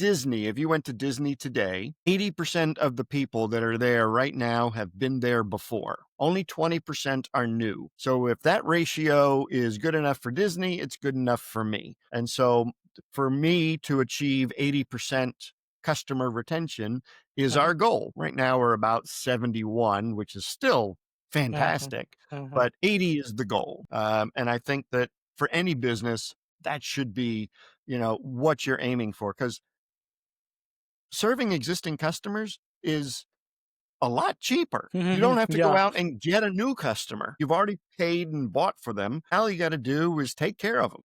Disney, if you went to Disney today, 80% of the people that are there right now have been there before. Only 20% are new. So if that ratio is good enough for Disney, it's good enough for me. And so for me to achieve 80% customer retention is Uh-huh. our goal. Right now we're about 71, which is still Uh-huh. fantastic, Uh-huh. but 80 is the goal. And I think that for any business, that should be, what you're aiming for, because serving existing customers is a lot cheaper. You don't have to go Yeah. out and get a new customer. You've already paid and bought for them. All you got to do is take care of them.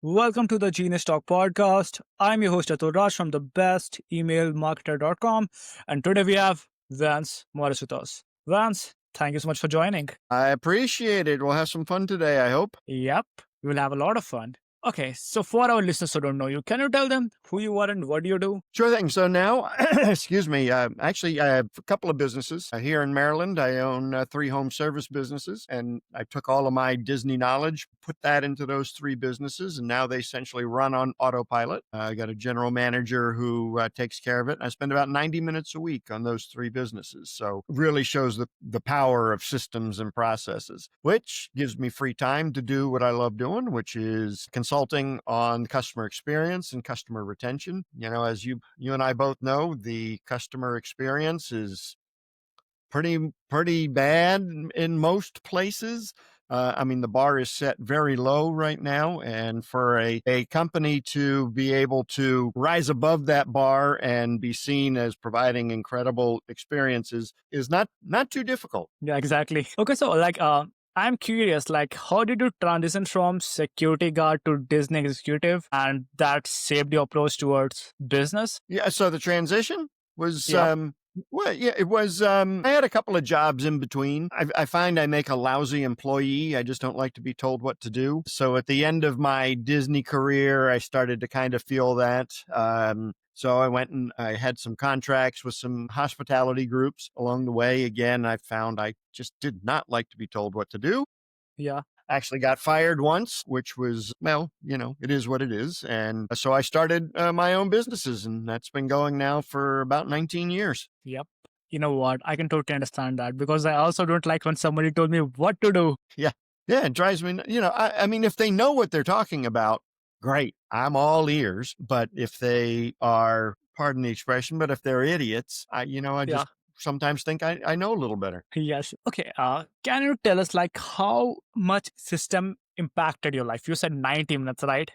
Welcome to the Genius Talk podcast. I'm your host Atul Raj from the bestemailmarketer.com, and today we have Vance Morris with us. Vance, thank you so much for joining. I appreciate it. We'll have some fun today, I hope. Yep, we will have a lot of fun. Okay, so for our listeners who don't know you, can you tell them who you are and what do you do? Sure thing. So now, excuse me, actually, I have a couple of businesses here in Maryland. I own 3 home service businesses, and I took all of my Disney knowledge, put that into those 3 businesses, and now they essentially run on autopilot. I got a general manager who takes care of it. I spend about 90 minutes a week on those 3 businesses. So it really shows the power of systems and processes, which gives me free time to do what I love doing, which is consulting on customer experience and customer retention. As you and I both know, the customer experience is pretty bad in most places. The bar is set very low right now, and for a company to be able to rise above that bar and be seen as providing incredible experiences is not too difficult. Yeah, exactly. Okay, so I'm curious, how did you transition from security guard to Disney executive, and that shaped your approach towards business? Yeah, so the transition was, Yeah. well, yeah, it was, I had a couple of jobs in between. I find I make a lousy employee. I just don't like to be told what to do. So at the end of my Disney career, I started to kind of feel that. So I went and I had some contracts with some hospitality groups along the way. Again, I found I just did not like to be told what to do. Yeah. Actually got fired once, which was, well, it is what it is. And so I started my own businesses, and that's been going now for about 19 years. Yep. You know what? I can totally understand that because I also don't like when somebody told me what to do. Yeah. Yeah. It drives me, I mean, if they know what they're talking about, great. I'm all ears. But if they are, pardon the expression, but if they're idiots, I Yeah. just sometimes think I know a little better. Yes. Okay. Can you tell us how much system impacted your life? You said 90 minutes, right?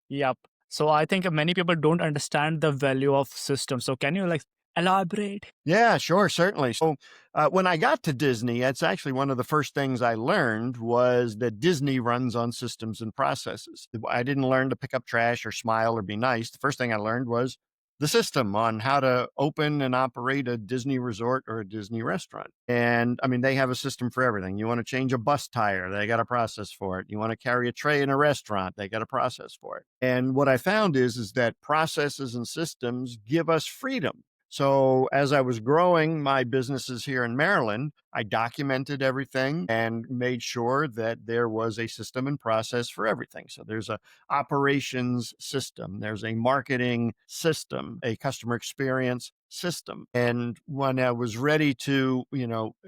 Yep. So I think many people don't understand the value of systems. So can you elaborate? Yeah, sure, certainly. So when I got to Disney, that's actually one of the first things I learned was that Disney runs on systems and processes. I didn't learn to pick up trash or smile or be nice. The first thing I learned was the system on how to open and operate a Disney resort or a Disney restaurant. And I mean, they have a system for everything. You want to change a bus tire, they got a process for it. You want to carry a tray in a restaurant, they got a process for it. And what I found is that processes and systems give us freedom. So as I was growing my businesses here in Maryland, I documented everything and made sure that there was a system and process for everything. So there's a operations system, there's a marketing system, a customer experience system. And when I was ready to,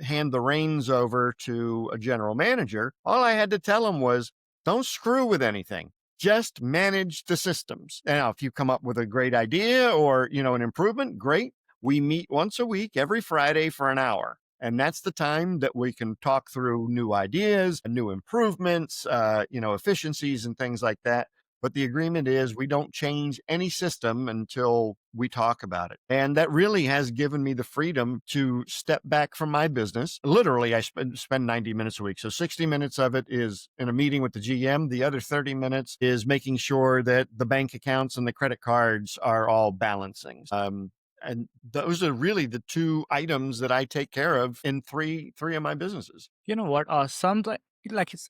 hand the reins over to a general manager, all I had to tell him was, don't screw with anything. Just manage the systems. Now, if you come up with a great idea or, an improvement, great. We meet once a week, every Friday for an hour. And that's the time that we can talk through new ideas, new improvements, efficiencies and things like that. But the agreement is we don't change any system until we talk about it. And that really has given me the freedom to step back from my business. Literally, I spend 90 minutes a week. So 60 minutes of it is in a meeting with the GM. The other 30 minutes is making sure that the bank accounts and the credit cards are all balancing. And those are really the 2 items that I take care of in three of my businesses. You know what?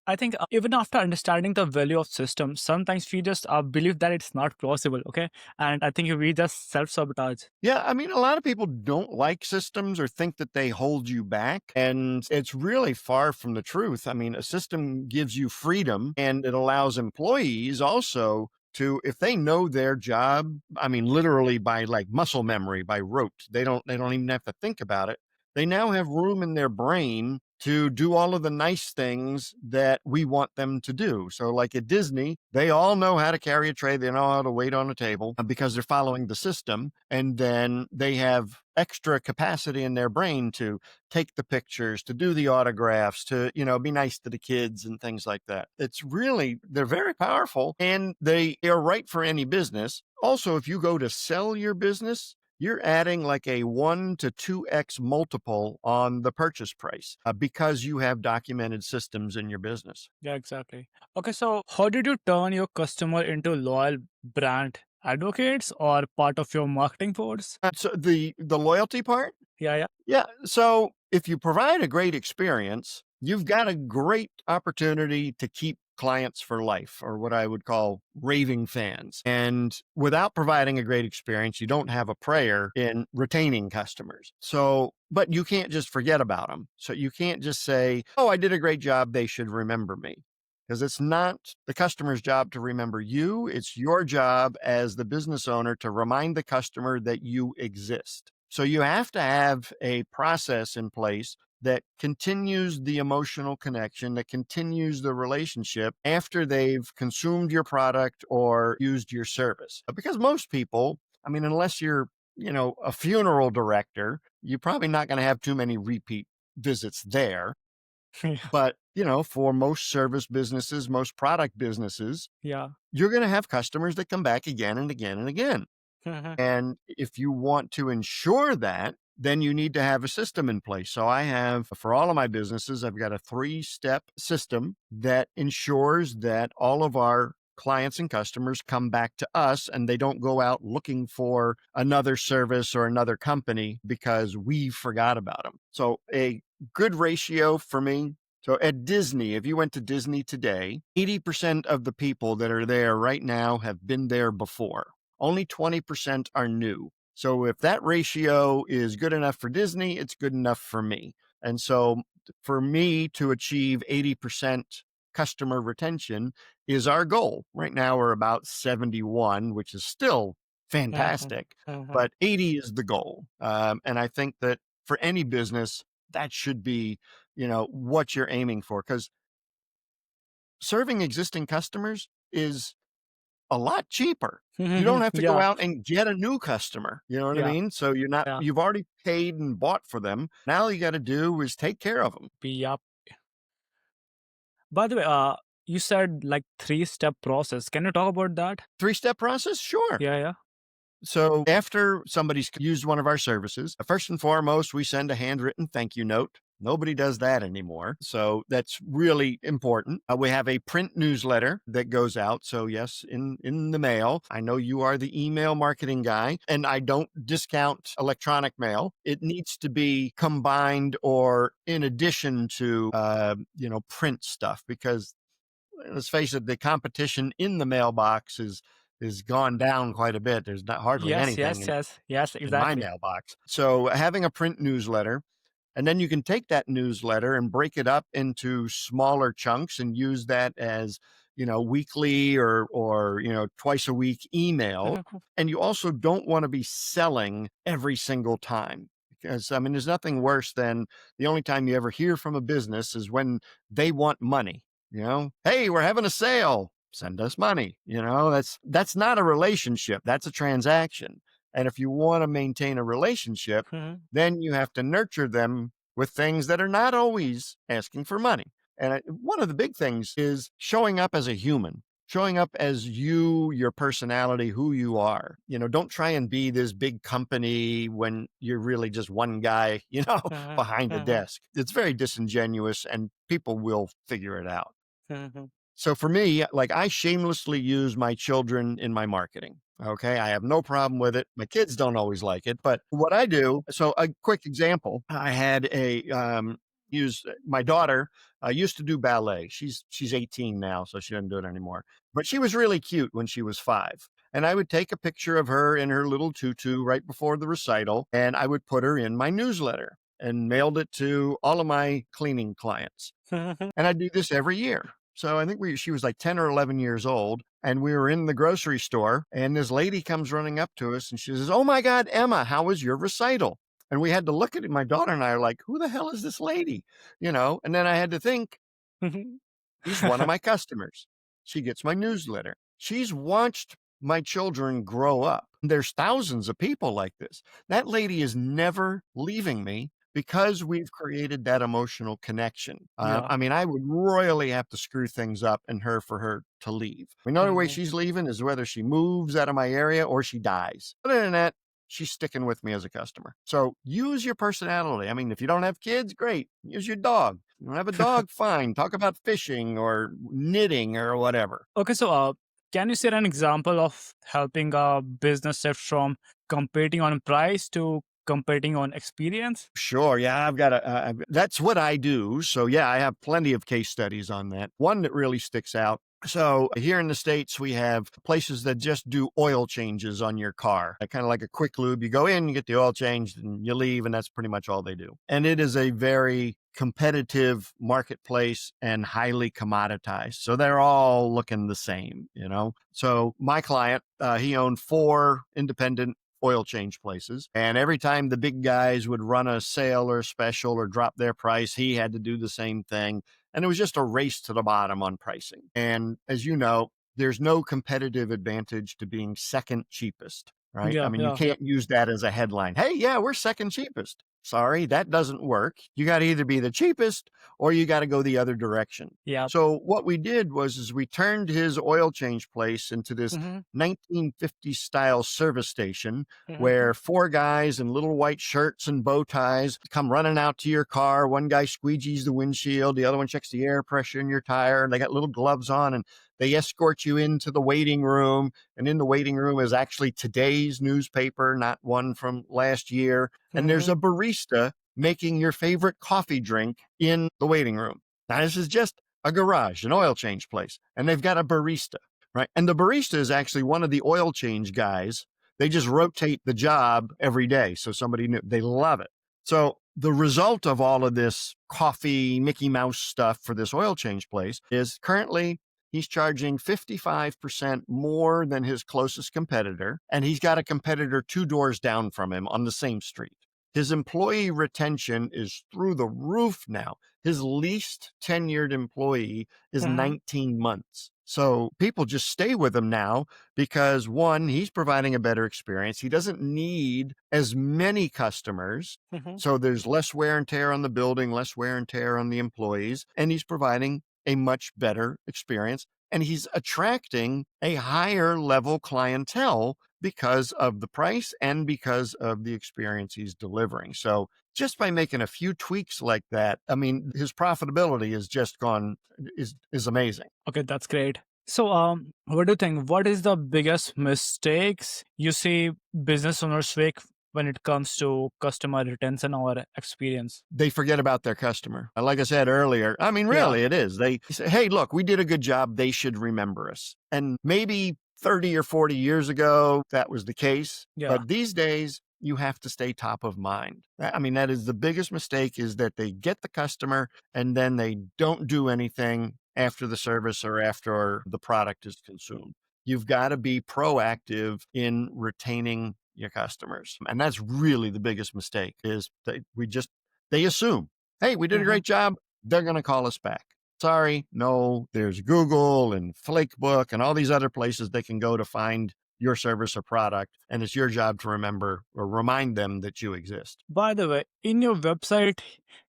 I think even after understanding the value of systems, sometimes we just believe that it's not possible. Okay, and I think we just self sabotage. Yeah, I mean, a lot of people don't like systems or think that they hold you back. And it's really far from the truth. I mean, a system gives you freedom and it allows employees also to, if they know their job, I mean, literally by like muscle memory, by rote, they don't even have to think about it. They now have room in their brain to do all of the nice things that we want them to do. So, like at Disney, they all know how to carry a tray, they know how to wait on a table because they're following the system. And then they have extra capacity in their brain to take the pictures, to do the autographs, to, be nice to the kids and things like that. It's really, they're very powerful and they are right for any business. Also, if you go to sell your business, you're adding like a 1 to 2x multiple on the purchase price because you have documented systems in your business. Yeah, exactly. Okay, so how did you turn your customer into loyal brand advocates or part of your marketing force? So the loyalty part, Yeah, yeah. yeah. So if you provide a great experience, you've got a great opportunity to keep clients for life, or what I would call raving fans. And without providing a great experience, you don't have a prayer in retaining customers. So, but you can't just forget about them. So you can't just say, oh, I did a great job, they should remember me. Because it's not the customer's job to remember you. It's your job as the business owner to remind the customer that you exist. So you have to have a process in place that continues the emotional connection, that continues the relationship after they've consumed your product or used your service. Because most people, I mean, unless you're, a funeral director, you're probably not going to have too many repeat visits there. Yeah. But, for most service businesses, most product businesses, Yeah. you're going to have customers that come back again and again and again. Mhm. And if you want to ensure that, then you need to have a system in place. So I have, for all of my businesses, I've got a 3-step system that ensures that all of our clients and customers come back to us and they don't go out looking for another service or another company because we forgot about them. So a good ratio for me. So at Disney, if you went to Disney today, 80% of the people that are there right now have been there before. Only 20% are new. So if that ratio is good enough for Disney, it's good enough for me. And so for me to achieve 80% customer retention is our goal. Right now we're about 71, which is still Mhm. fantastic, Mhm. but 80 is the goal. And I think that for any business, that should be, what you're aiming for, because serving existing customers is a lot cheaper. You don't have to go Yeah. out and get a new customer, you know what I Yeah. mean? So Yeah. you've already paid and bought for them. Now all you gotta do is take care of them. Yeah. By the way, you said like three-step process. Can you talk about that? 3-step process? Sure. Yeah, yeah. So after somebody's used one of our services, first and foremost, we send a handwritten thank you note. Nobody does that anymore. So that's really important. We have a print newsletter that goes out. So yes, in the mail. I know you are the email marketing guy, and I don't discount electronic mail. It needs to be combined or in addition to print stuff, because let's face it, the competition in the mailbox is gone down quite a bit. There's not hardly Yes, anything yes, yes, yes, in my exactly. mailbox. So having a print newsletter, and then you can take that newsletter and break it up into smaller chunks and use that as, weekly or twice a week email. And you also don't want to be selling every single time. Because I mean, there's nothing worse than the only time you ever hear from a business is when they want money. Hey, we're having a sale. Send us money. That's not a relationship. That's a transaction. And if you want to maintain a relationship, then you have to nurture them with things that are not always asking for money. And one of the big things is showing up as a human, showing up as you, your personality, who you are. Don't try and be this big company when you're really just one guy, behind a desk. It's very disingenuous and people will figure it out. So for me, like, I shamelessly use my children in my marketing. Okay. I have no problem with it. My kids don't always like it, but what I do, so a quick example, I had use my daughter used to do ballet. She's 18 now, so she doesn't do it anymore. But she was really cute when she was 5. And I would take a picture of her in her little tutu right before the recital, and I would put her in my newsletter and mailed it to all of my cleaning clients. And I do this every year. So I think she was like 10 or 11 years old, and we were in the grocery store, and this lady comes running up to us and she says, "Oh my God, Emma, how was your recital?" And we had to look at it. My daughter and I are like, "Who the hell is this lady?" And then I had to think, she's one of my customers. She gets my newsletter. She's watched my children grow up. There's thousands of people like this. That lady is never leaving me because we've created that emotional connection. Yeah. I mean, I would royally have to screw things up in her for her to leave. Another way Mhm. she's leaving is whether she moves out of my area or she dies. Other than that, she's sticking with me as a customer. So use your personality. I mean, if you don't have kids, great. Use your dog. You don't have a dog, fine. Talk about fishing or knitting or whatever. Okay, so can you share an example of helping a business shift from competing on price to competing on experience? Sure. Yeah, I've got that's what I do. So, yeah, I have plenty of case studies on that. One that really sticks out. So, here in the States, we have places that just do oil changes on your car, kind of like a quick lube. You go in, you get the oil changed, and you leave, and that's pretty much all they do. And it is a very competitive marketplace and highly commoditized. So, they're all looking the same. So, my client, he owned 4 independent oil change places. And every time the big guys would run a sale or a special or drop their price, he had to do the same thing. And it was just a race to the bottom on pricing. And as you know, there's no competitive advantage to being second cheapest, right? I Yeah, mean, you yeah, yeah, can't use that as a headline. Hey, yeah, we're second cheapest. Sorry, that doesn't work. You got to either be the cheapest or you got to go the other direction. yeah. So what we did was we turned his oil change place into this Mhm, 1950s style service station mhm, where 4 guys in little white shirts and bow ties come running out to your car. One guy squeegees the windshield, the other one checks the air pressure in your tire, and they got little gloves on, and they escort you into the waiting room. And in the waiting room is actually today's newspaper, not one from last year. And there's mhm, a barista making your favorite coffee drink in the waiting room. Now, this is just a garage, an oil change place, and they've got a barista, right? And the barista is actually one of the oil change guys. They just rotate the job every day. So somebody new, they love it. So the result of all of this coffee, Mickey Mouse stuff for this oil change place is currently he's charging 55% more than his closest competitor. And he's got a competitor 2 doors down from him on the same street. His employee retention is through the roof now. His least tenured employee is mhm, 19 months. So people just stay with him now because one, he's providing a better experience. He doesn't need as many customers. mhm. So there's less wear and tear on the building, less wear and tear on the employees, and he's providing a much better experience. And he's attracting a higher level clientele because of the price and because of the experience he's delivering. So just by making a few tweaks like that, I mean, his profitability has just gone is amazing. Okay, that's great. So, what do you think? What is the biggest mistakes you see business owners make when it comes to customer retention or experience? They forget about their customer. Like I said earlier, I mean, Yeah, really, it is. They say, hey, look, we did a good job. They should remember us. And maybe 30 or 40 years ago, that was the case. yeah. But these days, you have to stay top of mind. I mean, that is the biggest mistake is that they get the customer and then they don't do anything after the service or after the product is consumed. You've got to be proactive in retaining your customers. And that's really the biggest mistake is they assume, hey, we did a Mhm. great job. They're going to call us back. Sorry, no, there's Google and Flakebook and all these other places they can go to find your service or product. And it's your job to remember or remind them that you exist. By the way, in your website,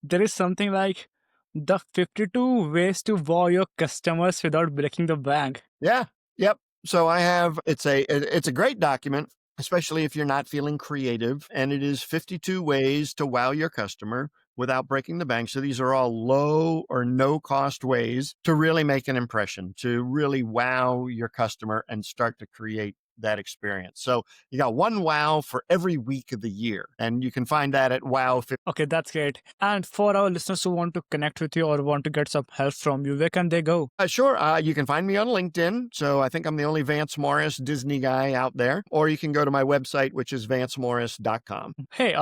there is something like the 52 ways to wow your customers without breaking the bank. Yeah. Yep. So it's a great document, especially if you're not feeling creative. And it is 52 ways to wow your customer without breaking the bank. So these are all low or no cost ways to really make an impression, to really wow your customer and start to create that experience. So you got one wow for every week of the year. And you can find that at wow. Okay, that's great. And for our listeners who want to connect with you or want to get some help from you, where can they go? Sure. You can find me on LinkedIn. So I think I'm the only Vance Morris Disney guy out there. Or you can go to my website, which is vancemorris.com. Hey,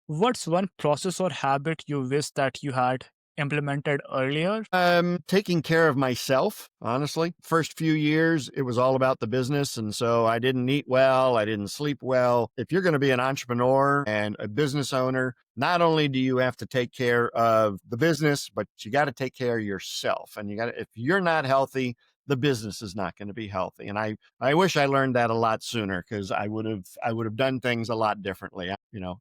what's one process or habit you wish that you had implemented earlier? Taking care of myself, honestly. First few years, it was all about the business. And so I didn't eat well. I didn't sleep well. If you're going to be an entrepreneur and a business owner, not only do you have to take care of the business, but you got to take care of yourself. And if you're not healthy, the business is not going to be healthy. And I wish I learned that a lot sooner, because I would have done things a lot differently.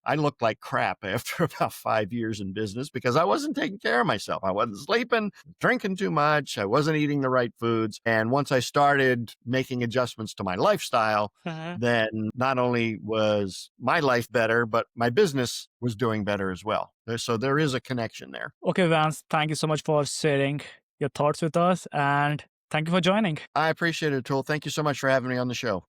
I looked like crap after about 5 years in business because I wasn't taking care of myself. I wasn't sleeping, drinking too much. I wasn't eating the right foods. And once I started making adjustments to my lifestyle, then not only was my life better, but my business was doing better as well. So there is a connection there. Okay, Vance, thank you so much for sharing your thoughts with us, and thank you for joining. I appreciate it, Atul. Thank you so much for having me on the show.